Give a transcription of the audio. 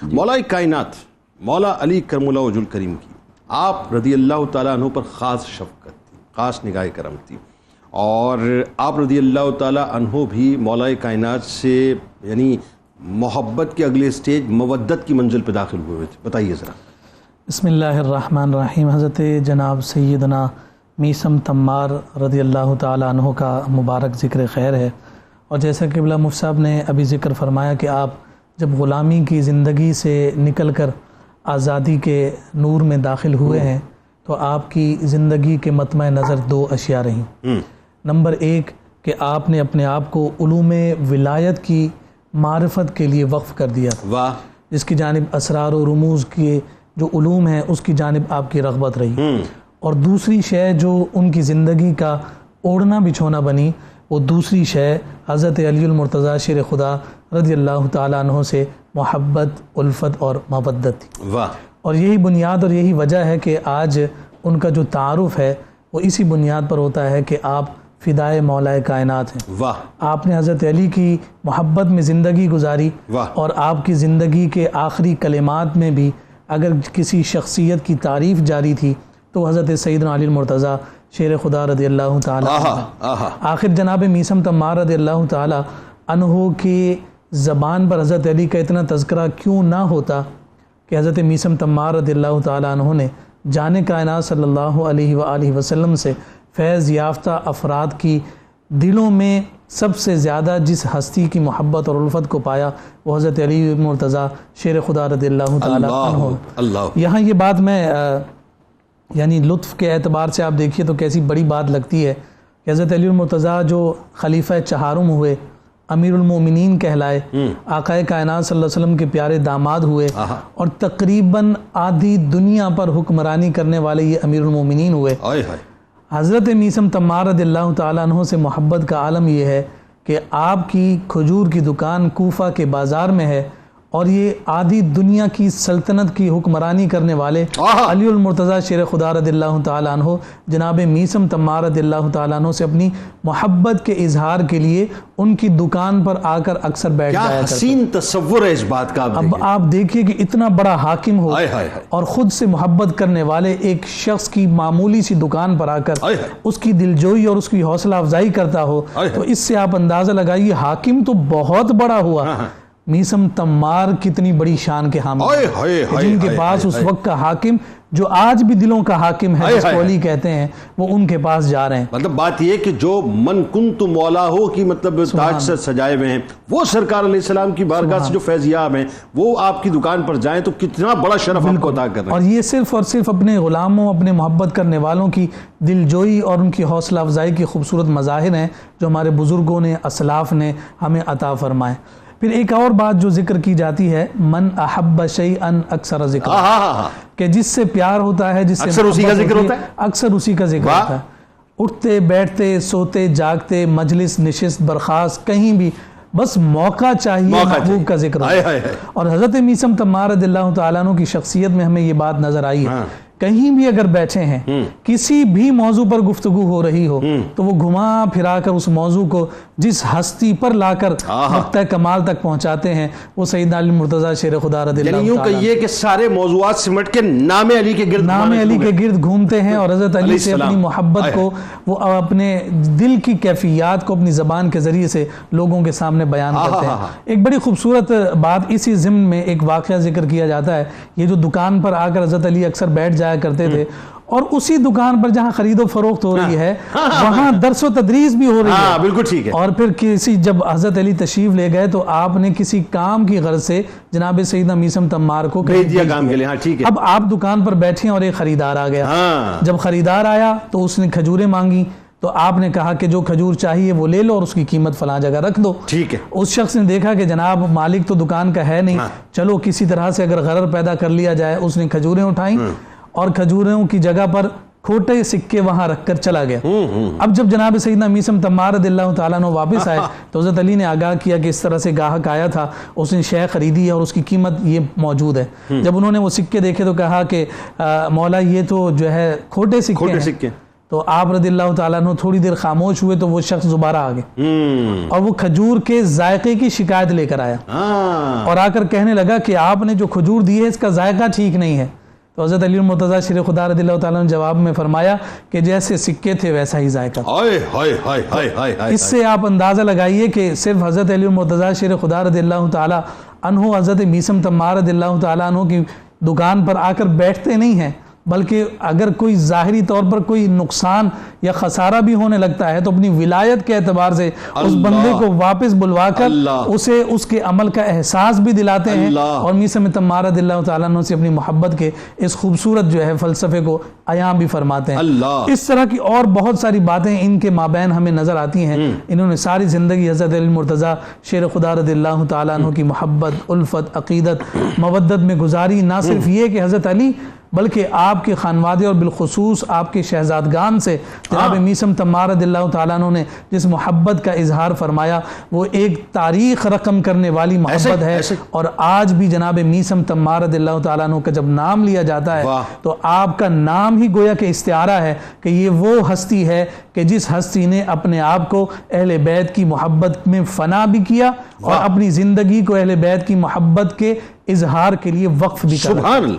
مولا کائنات مولا علی کرم اللہ وجہ الکریم کی آپ رضی اللہ تعالیٰ عنہ پر خاص شفقت تھی، خاص نگاہ کرم تھی، اور آپ رضی اللہ تعالیٰ عنہ بھی مولا کائنات سے یعنی محبت کے اگلے سٹیج مودت کی منزل پہ داخل ہوئے تھے، بتائیے ذرا۔ بسم اللہ الرحمن الرحیم۔ حضرت جناب سیدنا میثم تمار رضی اللہ تعالیٰ عنہ کا مبارک ذکر خیر ہے، اور جیسا کہ قبلہ مفتی صاحب نے ابھی ذکر فرمایا کہ آپ جب غلامی کی زندگی سے نکل کر آزادی کے نور میں داخل ہوئے ہیں تو آپ کی زندگی کے مطمع نظر دو اشیاء رہیں۔ نمبر ایک کہ آپ نے اپنے آپ کو علوم ولایت کی معرفت کے لیے وقف کر دیا، جس کی جانب اسرار و رموز کے جو علوم ہیں اس کی جانب آپ کی رغبت رہی، اور دوسری شے جو ان کی زندگی کا اوڑھنا بچھونا بنی، وہ دوسری شے حضرت علی المرتضیٰ شیر خدا رضی اللہ تعالیٰ عنہ سے محبت، الفت اور مودت تھی۔ اور یہی بنیاد اور یہی وجہ ہے کہ آج ان کا جو تعارف ہے وہ اسی بنیاد پر ہوتا ہے کہ آپ فدائے مولا کائنات ہیں۔ آپ نے حضرت علی کی محبت میں زندگی گزاری، اور آپ کی زندگی کے آخری کلمات میں بھی اگر کسی شخصیت کی تعریف جاری تھی تو حضرت سیدنا علی المرتضیٰ شیر خدا رضی اللہ تعالیٰ عنہ۔ آخر جناب میثم تمار رضی اللہ تعالیٰ عنہ کی زبان پر حضرت علی کا اتنا تذکرہ کیوں نہ ہوتا کہ حضرت میثم تمار رضی اللہ تعالیٰ عنہ نے جان کائنات صلی اللہ علیہ وآلہ وسلم سے فیض یافتہ افراد کی دلوں میں سب سے زیادہ جس ہستی کی محبت اور الفت کو پایا وہ حضرت علی مرتضیٰ شیر خدا رضی اللہ تعالیٰ عنہ۔ یہاں یہ بات میں یعنی لطف کے اعتبار سے آپ دیکھیے تو کیسی بڑی بات لگتی ہے کہ حضرت علی المرتضیٰ جو خلیفہ چہارم ہوئے، امیر المومنین کہلائے، آقا کائنات صلی اللہ علیہ وسلم کے پیارے داماد ہوئے، اور تقریباً آدھی دنیا پر حکمرانی کرنے والے یہ امیر المومنین ہوئے۔ حضرت میثم تمار رضی اللہ تعالیٰ عنہ سے محبت کا عالم یہ ہے کہ آپ کی کھجور کی دکان کوفہ کے بازار میں ہے، اور یہ آدھی دنیا کی سلطنت کی حکمرانی کرنے والے علی المرتضیٰ شیر خدا رضی اللہ تعالیٰ عنہ جناب میثم تمار رضی اللہ تعالیٰ عنہ سے اپنی محبت کے اظہار کے لیے ان کی دکان پر آ کر اکثر بیٹھ جایا کرتے۔ کیا حسین تصور ہے اس بات کا۔ اب آپ دیکھیے کہ اتنا بڑا حاکم ہو اور خود سے محبت کرنے والے ایک شخص کی معمولی سی دکان پر آ کر اس کی دلجوئی اور اس کی حوصلہ افزائی کرتا ہو، تو اس سے آپ اندازہ لگائیے حاکم تو بہت بڑا ہوا، میثم تمار کتنی بڑی شان کے حامل ہیں، جن کے پاس اس وقت کا حاکم جو آج بھی دلوں کا حاکم ہے، جس کو علی کہتے ہیں، وہ ان کے پاس جا رہے ہیں۔ مطلب بات یہ کہ جو من کنت مولا ہو کی مطلب تاج سے سجائے ہوئے ہیں، وہ سرکار علیہ السلام کی بارگاہ سے جو فیضیاب ہیں وہ آپ کی دکان پر جائیں تو کتنا بڑا شرف آپ کو عطا کر رہے ہیں۔ اور یہ صرف اور صرف اپنے غلاموں، اپنے محبت کرنے والوں کی دلجوئی اور ان کی حوصلہ افزائی کی خوبصورت مظاہر ہیں جو ہمارے بزرگوں نے، اسلاف نے ہمیں عطا فرمائے۔ پھر ایک اور بات جو ذکر کی جاتی ہے، من احب شیئا اکثر ذکر، کہ جس سے پیار ہوتا ہے، جس سے اکثر اسی کا ذکر ہوتا ہے، اکثر اسی کا ذکر ہوتا ہے۔ اٹھتے بیٹھتے سوتے جاگتے مجلس نشست برخاست کہیں بھی بس موقع چاہیے محبوب کا ذکر ہوتا ہے۔ اور حضرت میثم تمار رضی اللہ تعالیٰ عنہ کی شخصیت میں ہمیں یہ بات نظر آئی ہے، کہیں بھی اگر بیٹھے ہیں، کسی بھی موضوع پر گفتگو ہو رہی ہو تو وہ گھما پھرا کر اس موضوع کو جس ہستی پر لا کر نقطہ کمال تک پہنچاتے ہیں وہ سیدنا علی مرتضیٰ شیر خدا رضی اللہ تعالیٰ عنہ۔ یوں کہیے کہ سارے موضوعات سمٹ کے نام علی کے گرد گھومتے ہیں، اور حضرت علی سے اپنی محبت کو وہ اپنے دل کی کیفیات کو اپنی زبان کے ذریعے سے لوگوں کے سامنے بیان کرتے ہیں۔ ایک بڑی خوبصورت بات اسی ضمن میں ایک واقعہ ذکر کیا جاتا ہے، یہ جو دکان پر آ کر حضرت علی اکثر بیٹھ جایا کرتے تھے، اور اسی دکان پر جہاں خرید و فروخت ہو رہی ہے وہاں درس و تدریس بھی ہو رہی ہے۔ بالکل ٹھیک ہے۔ اور پھر کسی جب حضرت علی تشریف لے گئے تو آپ نے کسی کام کی غرض سے جناب سیدنا میثم تمار کو بھیج دیا کام کے لیے۔ اب آپ دکان پر بیٹھے اور ایک خریدار آ گیا، جب خریدار آیا تو اس نے کھجوریں مانگی، تو آپ نے کہا کہ جو کھجور چاہیے وہ لے لو اور اس کی قیمت فلاں جگہ رکھ دو۔ ٹھیک ہے۔ اس شخص نے دیکھا کہ جناب مالک تو دکان کا ہے نہیں، چلو کسی طرح سے اگر غرر پیدا کر لیا جائے، اس نے کھجوریں اٹھائیں اور کھجوروں کی جگہ پر کھوٹے سکے وہاں رکھ کر چلا گیا۔ اب جب جناب سیدنا میثم تمار رضی اللہ تعالیٰ عنہ واپس آئے تو حضرت علی نے آگاہ کیا کہ اس طرح سے گاہک آیا تھا، اس نے شے خریدی ہے اور اس کی قیمت یہ موجود ہے۔ جب انہوں نے وہ سکے دیکھے تو کہا کہ مولا یہ تو جو ہے کھوٹے سکے ہیں۔ تو آپ رضی اللہ تعالیٰ عنہ تھوڑی دیر خاموش ہوئے تو وہ شخص دوبارہ آ گئے اور وہ کھجور کے ذائقے کی شکایت لے کر آیا اور آ کر کہنے لگا کہ آپ نے جو کھجور دی ہے اس کا ذائقہ ٹھیک نہیں ہے. تو حضرت علی المرتضیٰ شیر خدا رضی اللہ تعالیٰ نے جواب میں فرمایا کہ جیسے سکے تھے ویسا ہی ذائقہ. اس سے آپ اندازہ لگائیے کہ صرف حضرت علی المرتضیٰ شیر خدا رضی اللہ تعالیٰ عنہ حضرت میثم تمار رضی اللہ تعالیٰ عنہ کی دکان پر آ کر بیٹھتے نہیں ہیں، بلکہ اگر کوئی ظاہری طور پر کوئی نقصان یا خسارہ بھی ہونے لگتا ہے تو اپنی ولایت کے اعتبار سے اس بندے کو واپس بلوا کر اسے اس کے عمل کا احساس بھی دلاتے ہیں اور میثم تمار رضی اللہ تعالیٰ عنہ سے اپنی محبت کے اس خوبصورت جو ہے فلسفے کو عیاں بھی فرماتے ہیں. اس طرح کی اور بہت ساری باتیں ان کے مابین ہمیں نظر آتی ہیں. انہوں نے ساری زندگی حضرت علی المرتضیٰ شیر خدا رضی اللہ تعالیٰ عنہ کی محبت، الفت، عقیدت، مودت میں گزاری. نہ صرف یہ کہ حضرت علی بلکہ آپ کے خانوادے اور بالخصوص آپ کے شہزادگان سے جناب میثم تمار رضی اللہ تعالیٰ عنہ نے جس محبت کا اظہار فرمایا وہ ایک تاریخ رقم کرنے والی محبت ہے. اور آج بھی جناب میثم تمار رضی اللہ تعالیٰ عنہ کا جب نام لیا جاتا ہے تو آپ کا نام ہی گویا کہ استعارہ ہے کہ یہ وہ ہستی ہے کہ جس ہستی نے اپنے آپ کو اہل بیت کی محبت میں فنا بھی کیا اور اپنی زندگی کو اہل بیت کی محبت کے اظہار کے لیے وقف بھی کیا. سبحان اللہ.